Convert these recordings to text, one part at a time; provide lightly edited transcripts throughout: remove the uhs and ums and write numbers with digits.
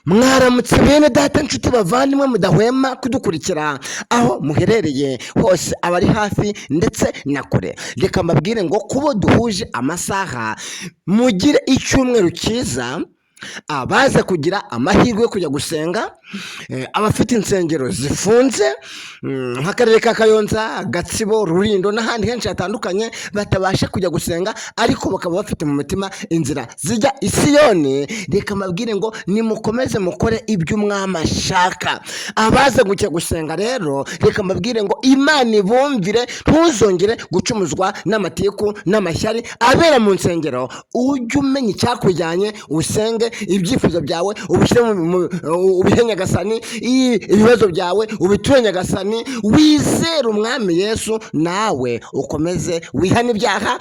Mwaramutse bene data nshuti bavandimwe mudahwema kudukurikira aho muherereye hose, abari hafi ndetse na kure. Reka mbabwire ngo kubo duhuje amasaha mugire icyumweru cyiza. Abaza kugira amahirwe yo kujya gusenga, abafite insengero zifunze nk'akarere ka Kayonza, Gatsibo, Rulindo n'ahandi henshi hatandukanye batabasha kujya gusenga ariko bakaba bafite mu mutima inzira zijya i Siyoni, reka mbabwire ngo nimukomeze mukore ibyo umwami ashaka. Abaza kujya gusenga rero reka mbabwire ngo Imana ibumvire, ntuzongere gucumuzwa n'amatiku n'amashyari abera mu nsengero. Ujye umenya icyakujyanye usenge, ibyifuzo byawe ubishyire ubihe Nyagasani, ibibazo byawe ubiture Nyagasani, wizere umwami Yesu, nawe ukomeze wihane ibyaha,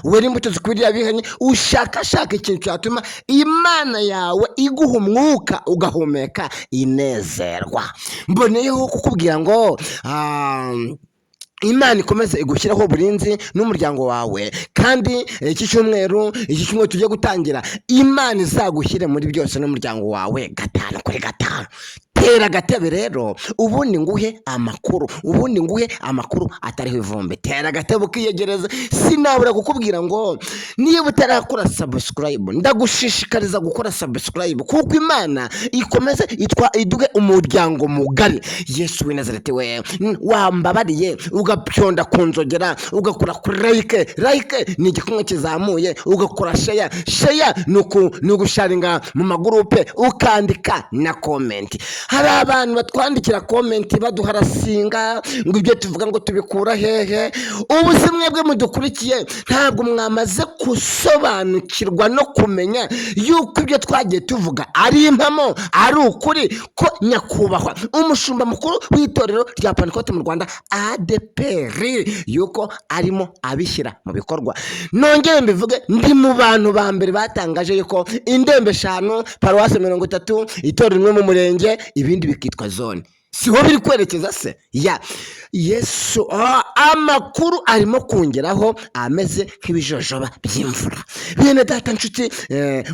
wera imbuto zikwiriye abihanye, ushakashaka ikintu cyatuma Imana yawe iguha umwuka ugahumeka inezerwa. Mboneyeho kukubwira ngo Imana ikomeze igushyiraho burinzi n'umuryango wawe, kandi iki cyumweru tugiye gutangira, Imana izagushyire muri byose n'umuryango wawe 5 kuri 5. Tera agatebe rero ubundi nguhe amakuru atariho ivumbi. Tera agatebe ukiyegereza. Sinabura kukubwira ngo niba utarakora subscribe, ndagushishikariza gukora subscribe, kuko Imana ikomeze iduge umuryango mugari. Yesu w'i Nazareti we, wambabariye ugapyonda ku nzogera, ugakora kuri like ni igikumwe kizamuye, ugakora share ni ugusharinga mu magurupe, ukandika na comment. Hari abantu batwandikira comment baduharasinga ngo ibyo tuvuga ngo tubikura hehe. Ubu se mwebwe mudukurikiye ntabwo mwamaze gusobanukirwa no kumenya yuko ibyo twagiye tuvuga ari impamo, ari ukuri, ko nyakubahwa umushumba mukuru w'itorero rya Pentecote mu Rwanda ADPR yuko arimo abishyira mu bikorwa. Nongere mbivuge, ndi mu bantu ba mbere batangaje yuko indembe 5, paruwase 30, itorero rimwe mu murenge, ibindi bikitwa zone. Siho biri kwerekeza se ya Yesu. Amakuru arimo kongeraho ameze nk'ibijojoba by'imvura. Bene data nshuti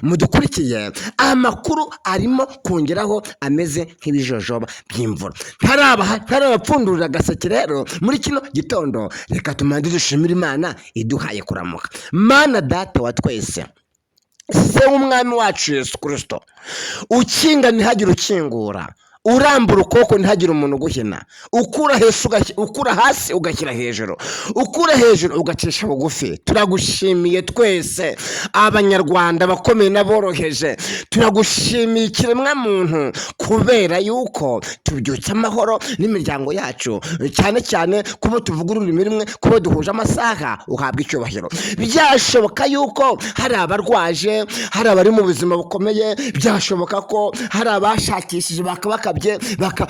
mudukurikiye, amakuru arimo kongeraho ameze nk'ibijojoba by'imvura. Ntarabapfundurira agaseke rero muri kino gitondo, reka tumanze dushimire Imana iduhaye kuramuka. Mana Data wa twese, se w'umwami wacu Yesu Kristo, ukinga ntihagire ukingura, urambura ukuboko ntihagire umuntu uguhina, ukura hasi ugashyira hejuru, ukura hejuru ugacisha bugufi. Turagushimiye twese abanyarwanda bakomeye n'aboroheje, turagushimiye ikiremwa muntu, kubera yuko tubyutse amahoro n'imiryango yacu, cyane cyane kubo tuvuga ururimi rumwe, kubo duhuje amasaha. Uhabwa icyubahiro. Byashoboka yuko hari abarwaje, hari abari mu buzima bukomeye, byashoboka ko hari abashakishije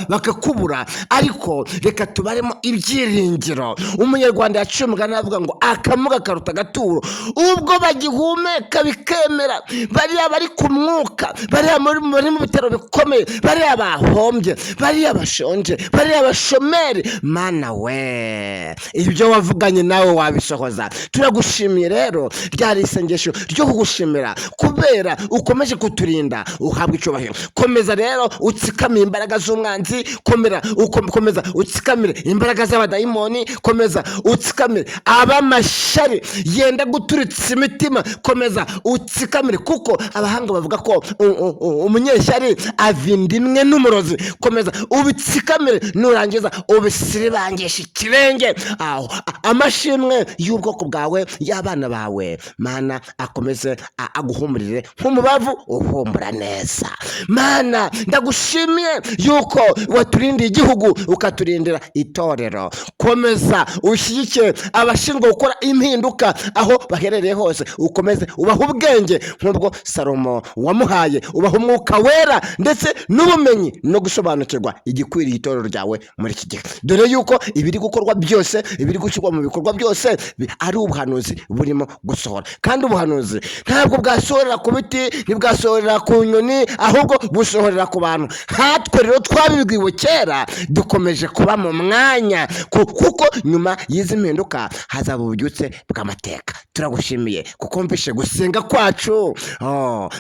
bakakubura, ariko reka tubaremo ibyiringiro. Umunyarwanda yaciye umugani avuga ngo akamuga karuta agaturo. Ubwo bagihumeka bikemera, bariya bari ku mwuka, bariya bari mu bitaro bikomeye, bariya bahombye, bariya bashonje, bariya bashomeri, Mana we, ibyo wavuganye nawe wabisohoza. Turagushimiye rero, ryari isengesho ryo kugushimira kubera ukomeje kuturinda. Uhabwa icyubahiro. Komeza rero utsikamiye imbaraga z'umwanzi, komeza utsikamire imbaraga z'abadayimoni, komeza utsikamire abamashyari yenda guturitsa imitima, komeza utsikamire, kuko abahanga bavuga ko umunyeshyari avinda imwe n'umurozi. Komeza ubitsikamire, nurangiza ubisiribangisha ikirenge. Amashimwe y'ubwoko bwawe, y'abana bawe, Mana akomeze aguhumurire nk'umubavu uhumura neza. Mana ndagushimiye yuko waturindiye igihugu, ukaturindira itorero. Komeza ushyigike abashinzwe gukora impinduka aho baherereye hose, ukomeze ubaha ubwenge nk'ubwo Salomo wamuhaye, ubaha umwuka wera ndetse n'ubumenyi no gusobanukirwa igikwiriye itorero ryawe muri iki gihe. Dore yuko ibiri gukorwa byose, ibiri gushyirwa mu bikorwa byose ari ubuhanuzi burimo gusohora, kandi ubuhanuzi ntabwo bwasohorera ku biti, ntibwasohorera ku nyoni, ahubwo busohorera ku bantu. Hatwe rero twabibwiwe kera, dukomeje kuba mu mwanya, kuko nyuma y'izi mpinduka hazaba ububyutse bw'amateka. Turagushimiye kuko mvishe gusenga kwacu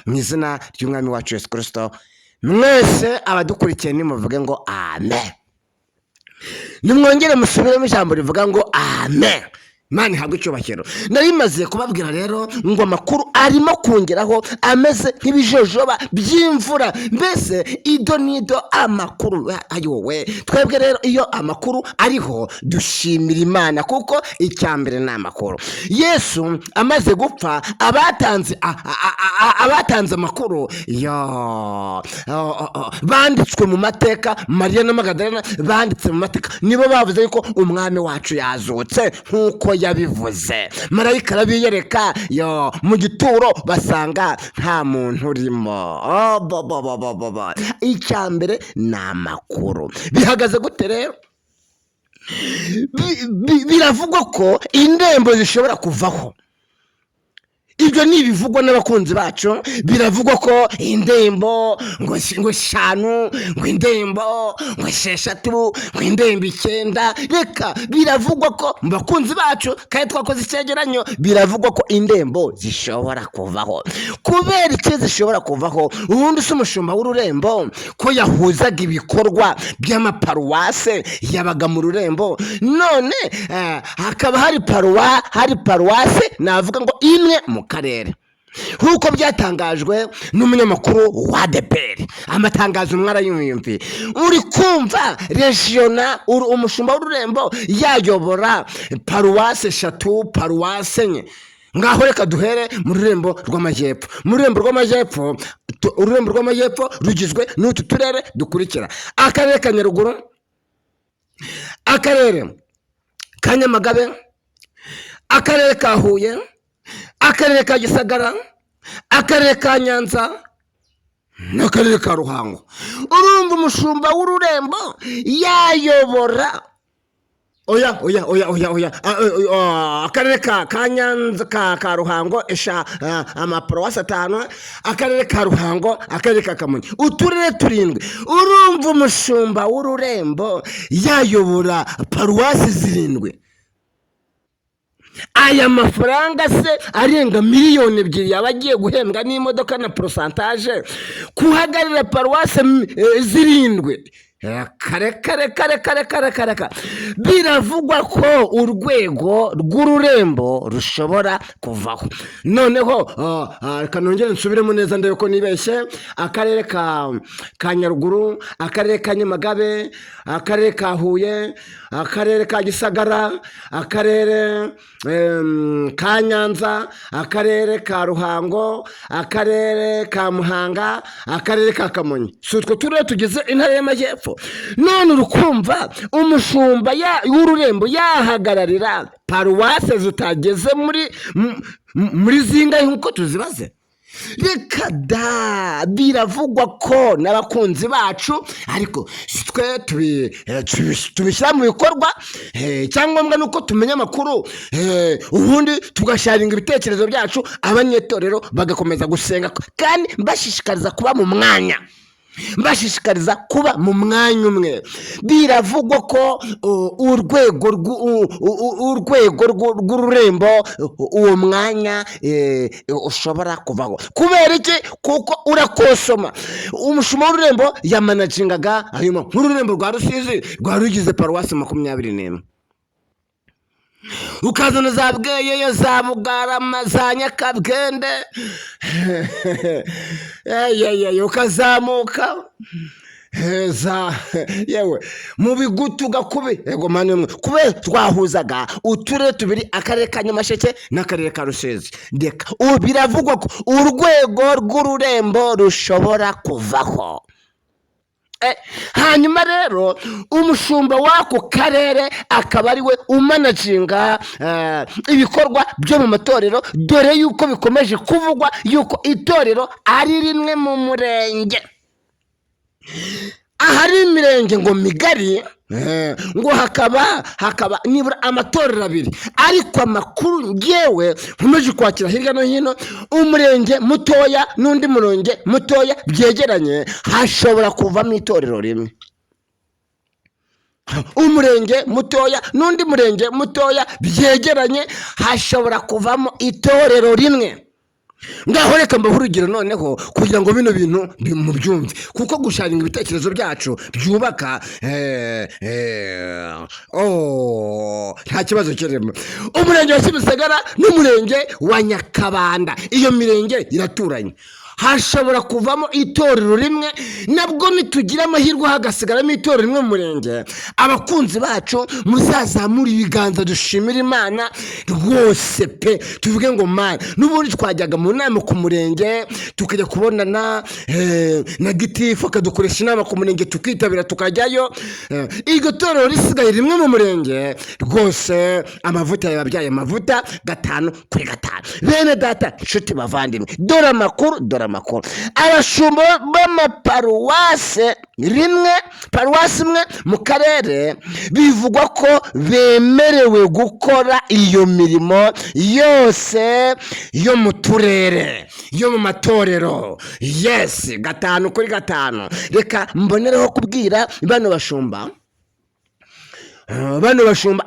mu izina ry'umwami wacu Yesu Kristo. mwese abadukurikiye nimuvuge ngo amen. Nimwongere musubiremo ijambo rivuga ngo amen. Imana ihabwe icyubahiro. Nari maze kubabwira rero ngo amakuru arimo kongeraho ameze nk'ibijojoba by'imvura, mbese ido nido amakuru ayowe. Twebwe rero iyo amakuru ariho dushimira Imana, kuko icyambere ni amakuru. Yesu amaze gupfa, abatanze amakuru banditswe mu mateka, Mariya na Magadalena banditse mu mateka, nibo bavuze yuko umwami wacu yazutse nk'uko yabivuze. Marayika arabiyereka mu gituro, basanga nta muntu urimo. Icyambere ni amakuru. Bihagaze gute rero? Biravugwa ko indembo zishobora kuvaho. Ibyo ni ibivugwa n'abakunzi bacu. Biravugwa ko indembo ngo 5, ngo indembo ngo 6, ngo indembo 9. Reka, biravugwa ko mu bakunzi bacu, kandi twakoze icyegeranyo, biravugwa ko indembo zishobora kuvaho. Kubera iki zishobora kuvaho? Ubundi se umushumba w'ururembo ko yahuzaga ibikorwa by'amaparuwase yabaga mu rurembo, none hakaba hari paruwase navuga ngo imwe mu karere, nk'uko byatangajwe n'umunyamakuru wa ADEPR. Amatangazo mwarayumviye. Uri kumva regional umushumba w'ururembo yayobora paruwase 3, paruwase 4. Ngaho reka duhere mu rurembo rw'amajyepfo. Mu rurembo rw'amajyepfo rugizwe n'utu turere dukurikira: akarere ka Nyaruguru, akarere ka Nyamagabe, akarere ka Huye, akarere ka Gisagara, akarere ka Nyanza n'akarere ka Ruhango. Urumva umushumba w'ururembo yayobora akarere ka Nyanza, ka Ruhango, amaparuwasi 5, akarere ka Ruhango, akarere ka Kamonyi, uturere 7. Urumva umushumba w'ururembo yayobora paruwasi 7. Aya mafaranga se arenga miliyoni 2 yabagiye guhembwa n'imodoka na pourcentage kuhagarira paruwase 7. Kare. Biravugwa ko urwego rw'ururembo rushobora kuvaho. Noneho kanongere nsubiremo neza ndebe ko nibeshye. Akarere ka Nyaruguru, akarere ka Nyamagabe, akarere ka Huye, akarere ka Gisagara, akarere ka Nyanza, akarere ka Ruhango, akarere ka Muhanga, akarere ka Kamonyi. Sutwo turere tugize intara y'Amajyepfo. None urukumva umushumba w'ururembo yahagararira paruwase zitageze muri zingahe nk'uko tuzibaze? Reka da, biravugwa ko n'abakunzi bacu, ariko twe tubishyira mu bikorwa. Cyangombwa nuko tumenya amakuru, ubundi tugasharinga ibitekerezo byacu, abanyetorero bagakomeza gusenga, kandi mbashishikariza kuba mu mwanya. Umwe. Biravugwa ko urwego rw'ururembo uwo mwanya ushobora kuvaho. Kubera iki? Kuko urakosoma. Umushumba w'ururembo yamanagingaga nk'ururembo rwa Rusizi rwari rugize paruwasi 21. Ukazana za Bweyeye, za Bugarama, za Nyakabwende, ukazamuka yewe mu Bigutu, Gakubi, yego mane mwe. Kubera twahuzaga uturere 2, akarere ka Nyamasheke n'akarere ka Rusizi. Ndeka biravugwa ko urwego rw'ururembo rushobora kuvaho. Hanyuma rero umushumba w'ako karere akaba ari we umanaginga ibikorwa byo mu matorero, dore yuko bikomeje kuvugwa yuko itorero ari rimwe mu murenge. Ahari imirenge ngo migari, ngo hakaba nibura amatorero 2. Ariko amakuru ngewe nkomeje kwakira hirya no hino, umurenge mutoya n'undi murenge mutoya byegeranye hashobora kuvamo itorero rimwe. Umurenge mutoya n'undi murenge mutoya byegeranye hashobora kuvamo itorero rimwe. ngaho reka mbaho urugero noneho kugira ngo bino bintu mubyumve, kuko gusharinga ibitekerezo byacu byubaka nta kibazo kirimo. Umurenge wa Kimisagara n'umurenge wa Nyakabanda, iyo mirenge iraturanye, hashobora kuvamo itorero rimwe, nabwo nitugira amahirwe hagasigaramo itorero rimwe mu murenge. Abakunzi bacu muzazamura ibiganza dushimira Imana rwose pe, tuvuge ngo Mana, n'ubundi twajyaga mu nama ku murenge tukajya kubonana na gitifu akadukoresha inama ku murenge tukitabira tukajyayo, iryo torero risigaye rimwe mu murenge rwose, amavuta yababyaye amavuta 5 kuri 5. Bene data, inshuti bavandimwe, dore amakuru abashumba b'amaparuwase rimwe, paruwasi imwe mu karere, bivugwa ko bemerewe gukora iyo mirimo yose yo mu turere, yo mu matorero. Yes, 5 kuri 5. Reka mbonereho kubwira bano bashumba,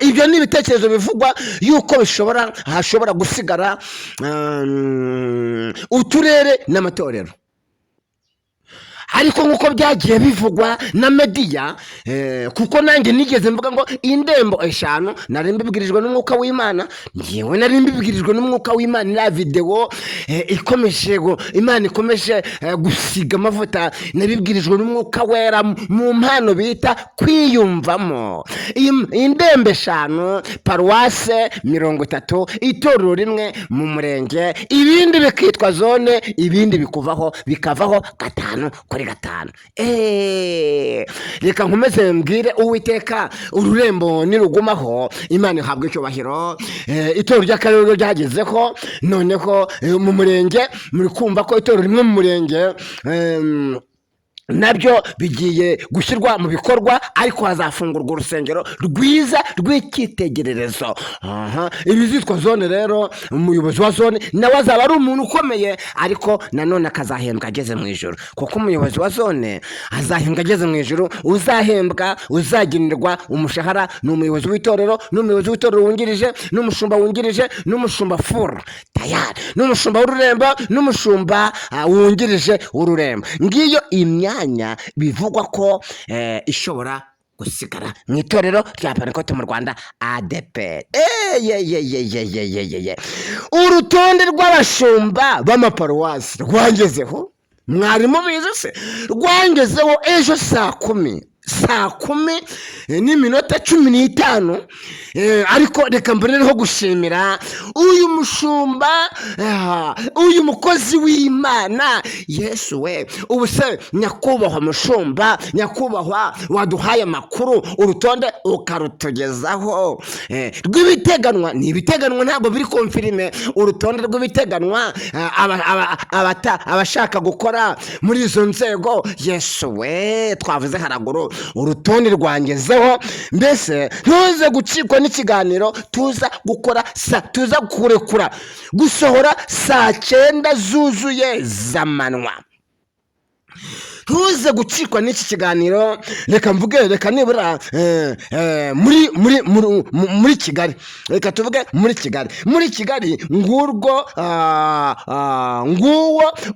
ibyo ni ibitekerezo bivugwa yuko hashobora gusigara uturere n'amatorero, ariko nk'uko byagiye bivugwa na media, kuko nanjye nigeze mvuga ngo indembo 5 nari mbibwirijwe n'umwuka w'Imana, ngewe nari mbibwirijwe n'umwuka w'Imana, iriya video ikomeje Imana ikomeje gusiga amavuta, nabibwirijwe n'umwuka wera mu mpano bita kwiyumvamo. Indembe 5, paruwase 30, itorero rimwe mu murenge, ibindi bikitwa zone, ibindi bikavaho 5 kuri 5. Reka nkomeze mbwire Uwiteka, ururembo nirugumaho Imana ihabwe icyubahiro. Itorero ry'akarere ryagezeho, noneho mu murenge muri kumva ko itorero rimwe mu murenge nabyo bigiye gushyirwa mu bikorwa, ariko hazafungurwa urusengero rwiza rw'icyitegererezo. Ibizitwa zone rero, umuyobozi wa zone nawe azaba ari umuntu ukomeye, ariko nanone akazahembwa ageze mu ijuru, kuko umuyobozi wa zone azahembwa ageze mu ijuru. Uzahembwa, uzagenerwa umushahara ni umuyobozi w'itorero, n'umuyobozi w'itorero wungirije, n'umushumba wungirije, n'umushumba furu tayari, n'umushumba w'ururembo, n'umushumba wungirije w'ururembo. Ngiyo imyanya bivugwa ko ishobora gusigara mu itorero rya Pentekote mu Rwanda ADEPR. Urutonde rw'abashumba b'amaparuwasi rwangezeho, mwari mubizi se? Rwangezeho ejo saa 10 n'iminota 15. Ariko reka mbonereho gushimira uyu mushumba, uyu mukozi w'Imana. Yesu we, ubu se nyakubahwa mushumba, nyakubahwa waduhaye amakuru, urutonde ukarutugezaho rw'ibiteganwa. Ni ibiteganwa, ntabwo biri konfirime. Urutonde rw'ibiteganwa abashaka gukora muri izo nzego. Yesu we, twavuze haraguru, urutonde rwangezeho. Mbese ntuze gucikwa n'ikiganiro tuza gukora, tuza kurekura gusohora saa 9 zuzuye z'amanywa. Ntuze gucikwa n'iki kiganiro. Reka mvuge, reka nibura muri Kigali, reka tuvuge muri Kigali nguwo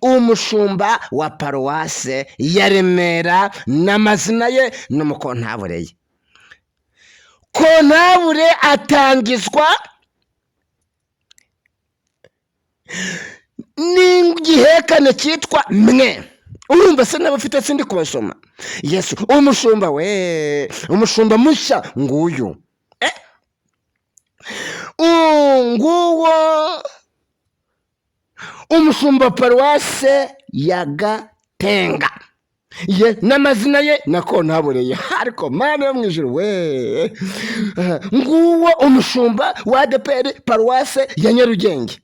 umushumba wa paruwase ya Remera, n'amazina ye n'umukontabure ye. Kontabure atangizwa n'igihekane cyitwa mwe. Urumva se n'abafite sindi kubasoma? Yesu, umushumba we, umushumba mushya nguyu. Nguwo umushumba paruwase ya Gatenga, n'amazina ye na kontabure ye. Ariko Mana yo mu ijuru we, nguwo umushumba wa ADEPR paruwase ya Nyarugenge,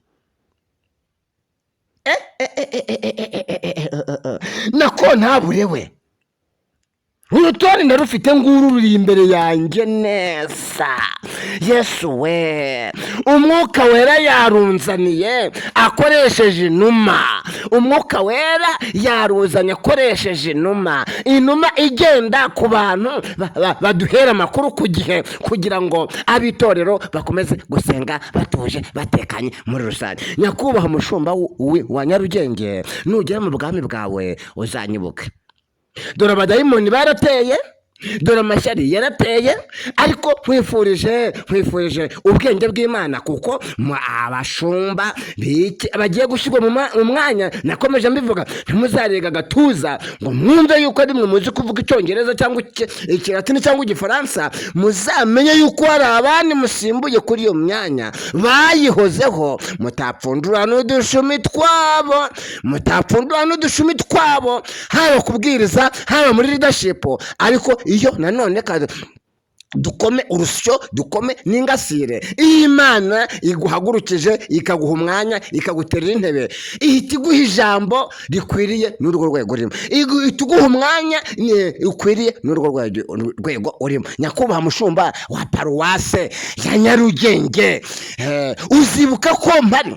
na kontabure we. urutonde ndarufite nguru ruri imbere yanjye neza. Yesu we, umwuka wera yarunzaniye akoresheje inuma. Umwuka wera yaruzanye akoresheje inuma igenda ku bantu baduhera amakuru ku gihe, kugira ngo ab'itorero bakomeze gusenga batuje batekanye muri rusange. Nyakubahwa mushumba wa Nyarugenge, nugera mu bwami bwawe uzanyibuke. Dore abadayimoni barateye, dore amashyari yarateye, ariko nkwifurije ubwenge bw'Imana, kuko abashumba bagiye gushyirwa mu mwanya. Nakomeje mbivuga, ntimuzarega agatuza ngo mwumve yuko ari mwe muzi kuvuga icyongereza cyangwa ikilatini cyangwa igifaransa. Muzamenye yuko hari abandi musimbuye kuri iyo myanya bayihozeho. Mutapfundura n'udushumi twabo, haba kubwiriza, haba muri leadership. Ariko iyo nanone dukome urusyo, dukome n'ingasire. Iyo Imana iguhagurukije ikaguha umwanya, ikaguterera intebe, ihita iguha ijambo rikwiriye n'urwo rwego urimo, ihita iguha umwanya ukwiriye n'urwo rwego urimo. Nyakubahwa mushumba wa paruwase ya Nyarugenge, uzibuka ko mpari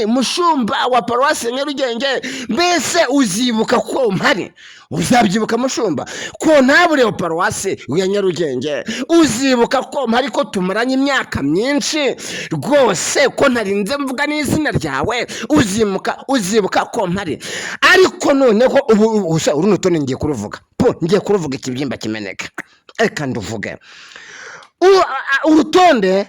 mushumba wa paruwasi Nyarugenge. Mbese uzibuka ko mpari, uzabyibuka mushumba ko ntabure wa paruwasi ya Nyarugenge. Uzibuka ko mpari, ko tumaranye imyaka myinshi rwose, ko ntarinze mvuga n'izina ryawe. Uzibuka ko mpari. Ariko noneho ubu urutonde ngiye kuruvuga ikibyimba kimeneka. Reka nduvuge urutonde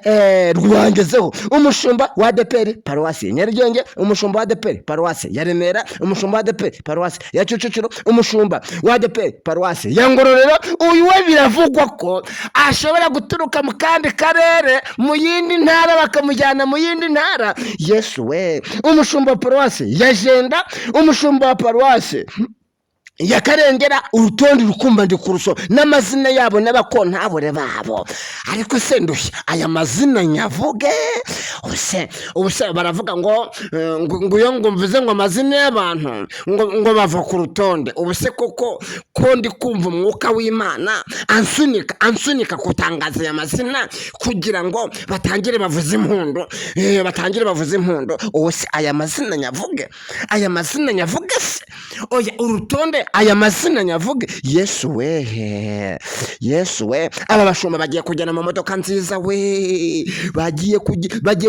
rwangezeho: umushumba wa ADEPR paruwasi ya Nyarugenge, umushumba wa ADEPR paruwasi ya Remera, umushumba wa ADEPR paruwasi ya Kicukiro, umushumba wa ADEPR paruwasi ya Ngororero. Uyu we biravugwa ko ashobora guturuka mu kandi karere, mu yindi ntara, bakamujyana mu yindi ntara. Yesu we, umushumba wa paruwasi ya Jenda, umushumba wa paruwasi ya Karengera. Urutonde rukumva ndi kuruso n'amazina yabo n'abakontabure babo. Ariko se ndushya aya mazina nyavuge? Ubuse baravuga ngo mvuze ngo amazina y'abantu ngo bava ku rutonde. Ubuse koko ko ndi kumva umwuka w'Imana ansunika kutangaza aya mazina, kugira ngo batangire bavuze impundu, Ubuse aya mazina nyavuge? Se oya, urutonde aya mazina nyavuge. Yesu we, aba bashumba bagiye kujyana mu modoka nziza we, bagiye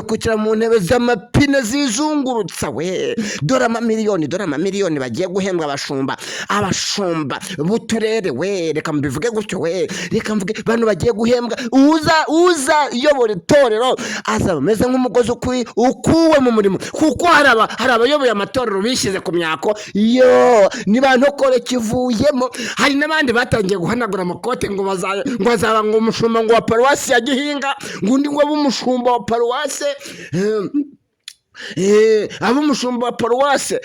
kwicara mu ntebe z'amapine zizungurutsa we. Dore amamiliyoni bagiye guhembwa abashumba b'uturere we. Reka mbivuge gutyo we, reka mvuge bano bagiye guhembwa. Uza yobora itorero azaba ameze nk'umugozi ukuwe mu murimo, kuko hari abayoboye amatorero bishyize ku myako. Ni bantu kivuyemo. Hari n'abandi batangiye guhanagura amakote ngo bazaba ngo umushumba ngo wa paruwasi ya Gihinga, ngo undi ngo umushumba wa paruwasi ab'umushumba wa paruwase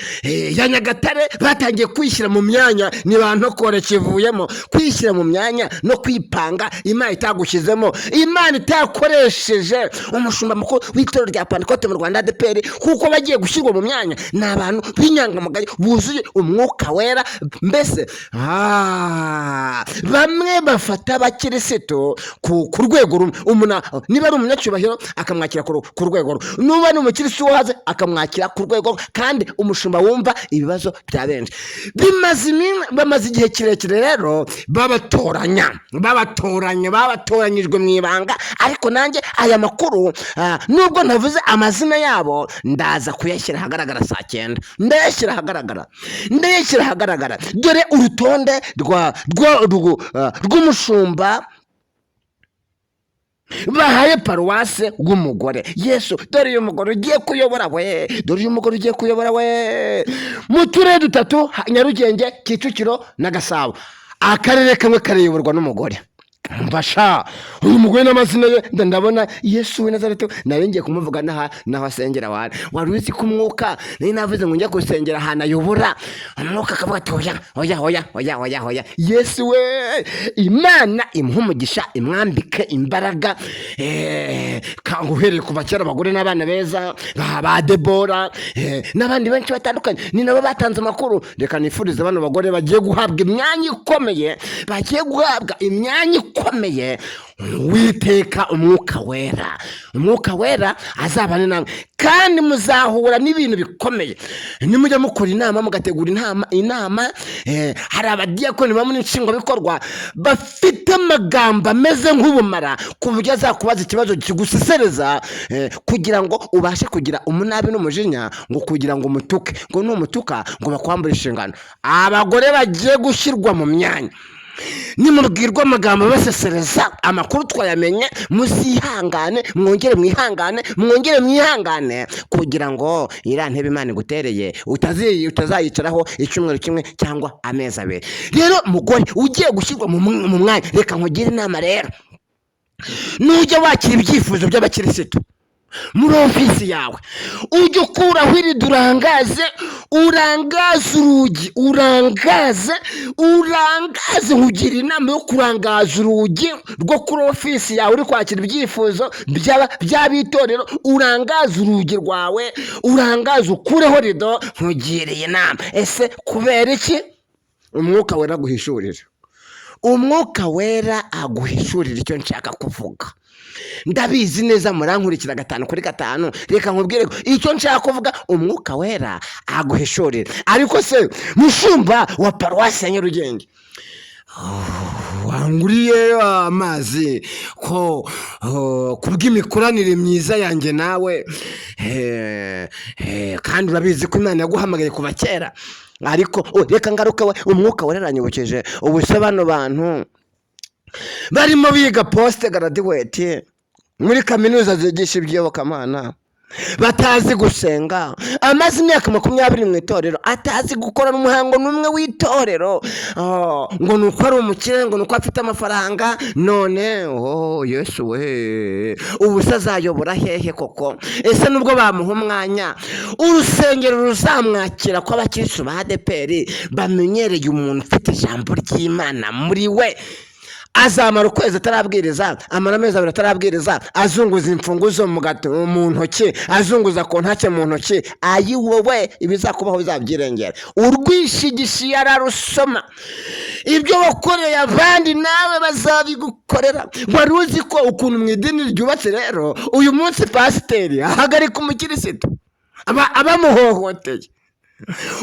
ya Nyagatare. Batangiye kwishyira mu myanya. Ni bantu kivuyemo, kwishyira mu myanya no kwipanga Imana itagushyizemo, Imana itakoresheje umushumba mukuru w'itorero rya Pentecote mu Rwanda ADEPR, kuko bagiye gushyirwa mu myanya. Ni abantu b'inyangamugayo buzuye umwuka wera. Mbese bamwe bafata abakirisitu ku rwego rumwe. Niba ari umunyacyubahiro akamwakira ku rwego rumwe, nuba ni umukirisitu akamwakira ku rwego, kandi umushumba wumva ibibazo bya benshi. Bamaze igihe kirekire rero babatoranyijwe mu ibanga. Ariko nanjye aya makuru, nubwo ntavuze amazina yabo, ndaza kuyashyira ahagaragara saa 9. Ndayashyira ahagaragara. Dore urutonde rw'umushumba bahaye paruwase rw'umugore. Yesu, dore uyu mugore ugiye kuyobora we, mu turere 3: Nyarugenge, Kicukiro na Gasabo. Akarere kamwe karayoborwa n'umugore. mbasha uyu mugore n'amazina ye ndabona Yesu w'i Nazareti nari ngiye kumuvuga naho asengera wari uzi ko umwuka nari navuze ngo njya gusengera ahantu ayobora umwuka akavuga ati oya Yesu we Imana imuha umugisha imwambike imbaraga uhereye kuva kera abagore n'abana beza ba Debora n'abandi benshi batandukanye ni nabo batanze amakuru. Reka nifurize bano bagore bagiye guhabwa imyanya ikomeye, Uwiteka umwuka wera azabane namwe kandi muzahura n'ibintu bikomeye. Nimujya mukora inama mugategura inama hari abadiyakoni bamwe nshingwabikorwa bafite amagambo ameze nk'ubumara ku buryo azakubaza ikibazo kigusesereza kugira ngo ubashe kugira umunabi n'umujinya, ngo kugira ngo umutuke, ngo numutuka ngo bakwambure inshingano. Abagore bagiye gushyirwa mu myanya nimubwirwa amagambo basesereza amakuru twayamenye, muzihangane, mwongere mwihangane kugira ngo iriya ntebe Imana igutereye utazayicaraho icyumweru kimwe cyangwa amezi abiri. Rero mugore ugiye gushyirwa mu mwanya, reka nkugire inama rero, nujya wakira ibyifuzo by'abakirisitu muri ofisi yawe, ujye ukuraho iri urangaze urugi, nkugira inama yo kurangaza urugi rwo kuri ofisi yawe uri kwakira ibyifuzo by'abitorero, urangaza urugi rwawe, ukureho rido, nkugiriye inama. Ese kubera iki? Umwuka wera aguhishurira icyo nshaka kuvuga. Ndabizi neza murankurikira 5 kuri 5, reka nkubwire icyo nshaka kuvuga. Umwuka wera aguhishurira. Ariko se mushumba wa paruwasi ya Nyarugenge wanguriye amazi ko kubw'imikoranire myiza yanjye nawe, kandi urabizi ko Imana yaguhamagaye kuva kera, ariko reka ngaruka umwuka wera aranyibukije ubuse bano bantu barimo biga post graduate muri kaminuza zigisha iby'iyobokamana, batazi gusenga, amaze imyaka 20 mu itorero, atazi gukora n'umuhango n'umwe w'itorero, ngo nuko ari umukire, ngo nuko afite amafaranga. None Yesu we ubuse azayobora hehe koko? Ese nubwo bamuha umwanya, urusengero ruzamwakira ko abakirisitu ba ADEPR bamenyereye umuntu ufite ijambo ry'Imana muri we? Azamara ukwezi atarabwiriza, amara amezi 2 atarabwiriza, azunguza imfunguzo mu ntoki, azunguza kontake mu ntoki. Ayi wowe ibizakubaho bizabyirengera. Urwishigishiye ararusoma, ibyo wakoreye abandi nawe bazabigukorera. Wari uzi ko ukuntu mu idini ryubatse rero uyu munsi pasiteri ahagarika umukirisitu abamuhohoteye?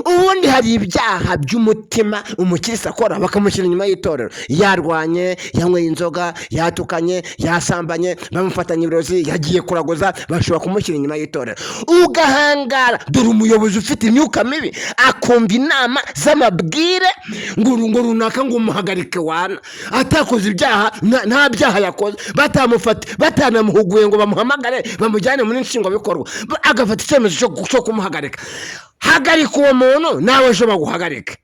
Ubundi hari ibyaha by'umutima umukirisitu akora bakamushyira inyuma y'itorero. Yarwanye, yanyweye inzoga, yatukanye, yasambanye, bamufatanya ibirozi, yagiye kuraguza, bashobora kumushyira inyuma y'itorero. Ugahangara, dore umuyobozi ufite imyuka mibi akumva inama z'amabwire ngo runaka ngo umuhagarike wana atakoze ibyaha, nta byaha yakoze, batanamuhuguye ngo bamuhamagare bamujyane muri nshingwabikorwa, agafata icyemezo cyo kumuhagarika. Hagarika uwo muntu nawe ejo baguhagarike.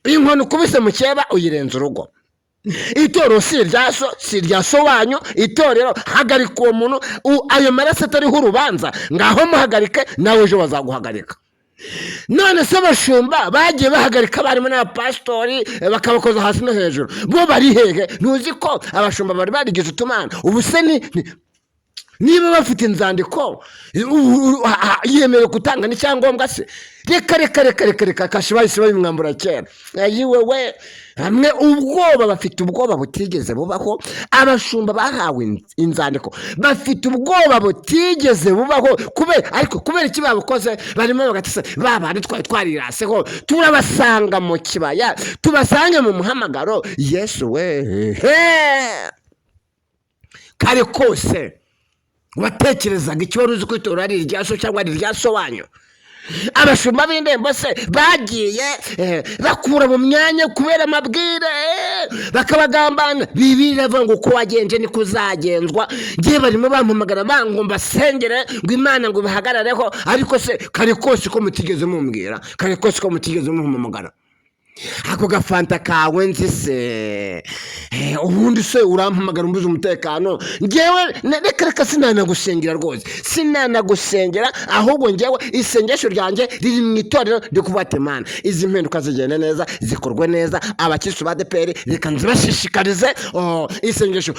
Inkono ukubise mu cyeba uyirenza urugo. Itorero si irya so wanyu, itorero hagarika uwo muntu. Ayo maraso atariho urubanza, ngaho muhagarike nawe ejo bazaguhagarika. None se abashumba bagiye bahagarika barimo n'abapasitori bakabakoza hasi no hejuru, bo bari hehe? Ntuzi ko abashumba bari barigeze utumana? Ubuse niba bafite inzandiko yemerewe gutanga n'icyangombwa se? Reka kashibayise babimwambura kera. Ayiwe we hamwe bafite ubwoba butigeze bubaho. Abashumba bahawe inzandiko bafite ubwoba butigeze bubaho, kubera iki babukoze? Barimo bagatise babandi twariraseho, turabasanga mu kibaya, tubasange mu muhamagaro. Yesu we kare kose watekerezaga icyo wari uzi ko itorero ari irya so cyangwa ari irya so wanyu? Abashumba b'indembo se bagiye bakura mu myanya kubera amabwire, bakabagambana. Bibiliya ivuga ngo uko wagenje niko uzagenzwa. Ngiye barimo bampamagara ngo mbasengere ngo Imana ngo bahagarareho, ariko se kare kose ko mutigeze mumbwira, kare kose ko mutigeze mumpamagara. ako gafanta kawe nzi se ubundi se urampamagara umbuze umutekano ngewe reka sinanagusengera rwose sinanagusengera ahubwo ngewe isengesho ryanjye riri mu itorero rikuvuga Imana izi mpinduka zigende neza zikorwe neza abakristo ba ADEPR reka nzibashishikarize isengesho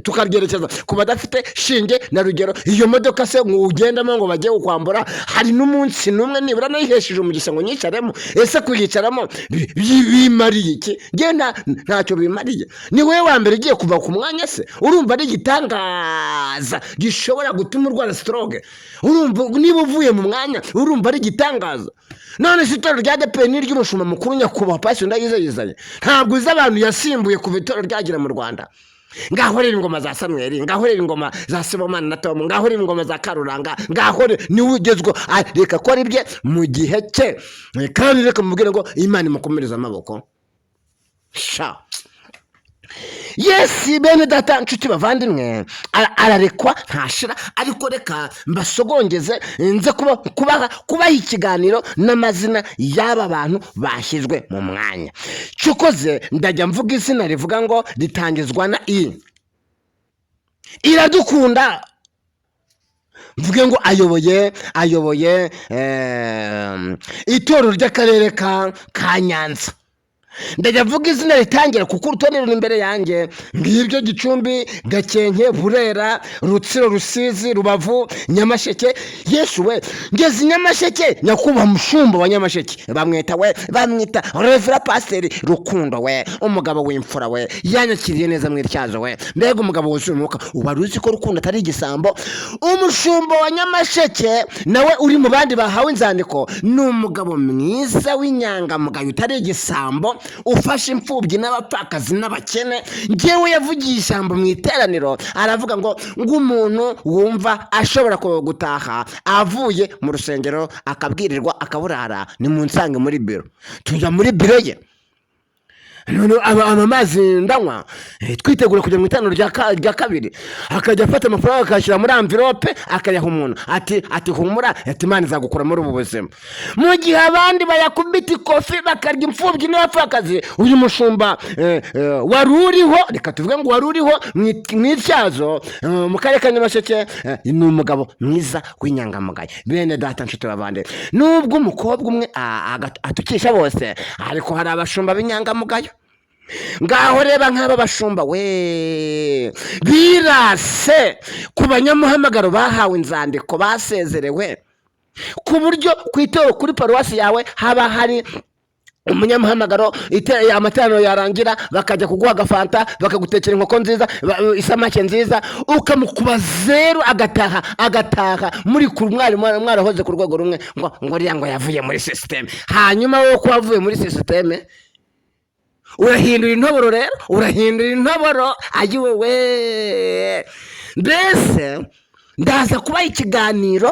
tukaryerekeza ku badafite shinge na rugero iyo modoka se ugendamo ngo bagiye kukwambura hari n'umunsi n'umwe nibura nayihesheje umugisha ngo nyicaremo ese kuyicaramo bimariye iki genda ntacyo bimariye ni wowe wa mbere ugiye kuva ku mwanya se urumva ari igitangaza gishobora gutuma urwara stroke urumva niba uvuye mu mwanya urumva ari igitangaza none se itorero rya ADEPR ni ry'umushumba mukuru nyakubahwa Pastor Ndayizeye ntabwo uzi abantu yasimbuye kuva itorero ryagira mu Rwanda ngaho rero ingoma za Samuel ngaho rero ingoma za Sibomana na Tom ngaho rero ingoma za Karuranga ngaho ni ugezwe reka ko ari bye mu gihe cye kandi reka mubwire ngo Imana imukomereza amaboko sha Yes bene data nshuti bavandimwe ararekwa ntashira ariko reka mbasogongeze nze kubaha ikiganiro n'amazina y'aba bantu bashyizwe mu mwanya cyukoze ndajya mvuga izina rivuga ngo ritangizwa na Iradukunda mvuge ngo ayoboye itorero ry'akarere ka Nyanza ndajya mvuga izina ritangira kuko urutonde ruri imbere yanjye ngibyo Gicumbi Gakenke Burera Rutsiro Rusizi Rubavu Nyamasheke Yesu we ngeze Nyamasheke nyakubahwa mushumba wa Nyamasheke bamwita Reverend Pastor Rukundo we umugabo w'imfura we yanyakiriye neza mwityazo we mbega umugabo wuzuye umwuka ubaruzi ko Rukundo atari igisambo umushumba wa Nyamasheke nawe uri mu bandi bahawe inzandiko ni umugabo mwiza w'inyangamugayo utari igisambo ufashe imfubyi n'abapfakazi n'abakene ngewe yavugiye ijambo mu iteraniro aravuga ngo umuntu wumva ashobora gutaha avuye mu rusengero akabwirirwa akaburara ni mu nsange muri biro tujya muri biro ye amazi ndanywa twitegura kujya mu itanuro rya kabiri akajya afata amafaranga akashyira muri envelope akayaha umuntu ati humura Imana izagukura muri ubu buzima mu gihe abandi bayakubita ikofi bakarya imfubyi n'abapfakazi uyu mushumba wari uriho reka tuvuge ngo wari uriho mu ityazo mu karere ka Nyamasheke ni umugabo mwiza w'inyangamugayo bene data nshuti bavande nubwo umukobwa umwe atukisha bose ariko hari abashumba b'inyangamugayo ngaho reba nk'aba bashumba we birase ku banyamuhamagaro bahawe inzandiko basezerewe ku buryo ku itorero kuri paruwasi yawe haba hari umunyamuhamagaro amateraniro yarangira bakajya kuguha agafanta bakagutekera inkoko nziza isamake nziza ukamukuba zero agataha muri mwarahoze ku rwego rumwe ngo riya ngo yavuye muri system hanyuma wowe ko wavuye muri system urahindura intoboro rero ayiwe we mbese ndaza kubaha ikiganiro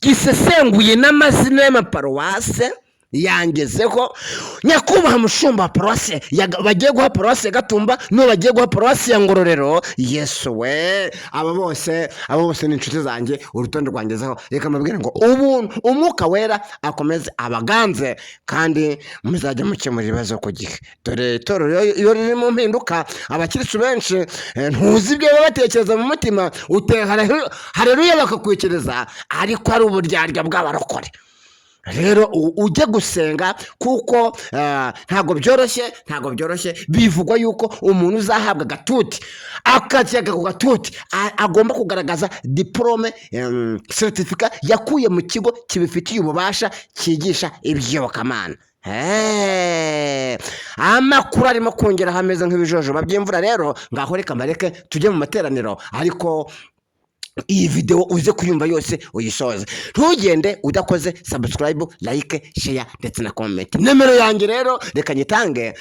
gisesenguye n'amazina y'amaparuwase yangezeho nyakubahwa mushumba wa paruwasi bagiye guha paruwasi ya Gatumba no bagiye guha paruwasi ya Ngororero Yesu we abo bose ni inshuti zanjye urutonde rwangezeho reka mabwire ngo umwuka wera akomeze abaganze kandi muzajya mukemura ibibazo ku gihe dore itorero iyo riri mu mpinduka abakirisitu benshi ntuzi ibyo batekereza mu mutima hareruya bakakwikiriza ariko ari uburyarya bw'abarokore rero ujye gusenga kuko ntago byoroshye bivugwa yuko umuntu uzahabwa agatuti akajyaga ku gatuti agomba kugaragaza diplome certificate yakuye mu kigo kibifitiye ububasha cyigisha iby'iyobokamana amakuru arimo kongera hameze nk'ibijojo babyimvura rero ngaho reka mbareke tujye mu materaniro ariko iyi video uze kuyumva yose uyisoze ntugende udakoze subscribe like share ndetse na comment nimero yanjye rero reka nyitange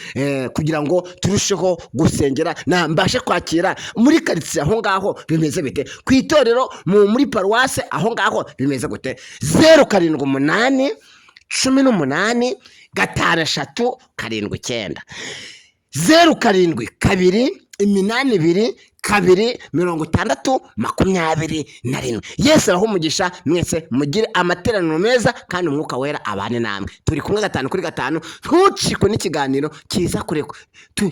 kugira ngo turusheho gusengera na mbashe kwakira muri quartier aho ngaho bimeze bite ku itorero muri paruwase aho ngaho bimeze gute 078 18 5 3 7 9 0 7 2 8 2 2:60-21. Yesu abaha umugisha mwese, mugire amateraniro meza kandi umwuka wera abane namwe. Turi kumwe 5 kuri 5. Ntucikwe n'ikiganiro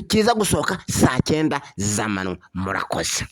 kiza gusohoka saa 9 z'amanywa. Murakoze.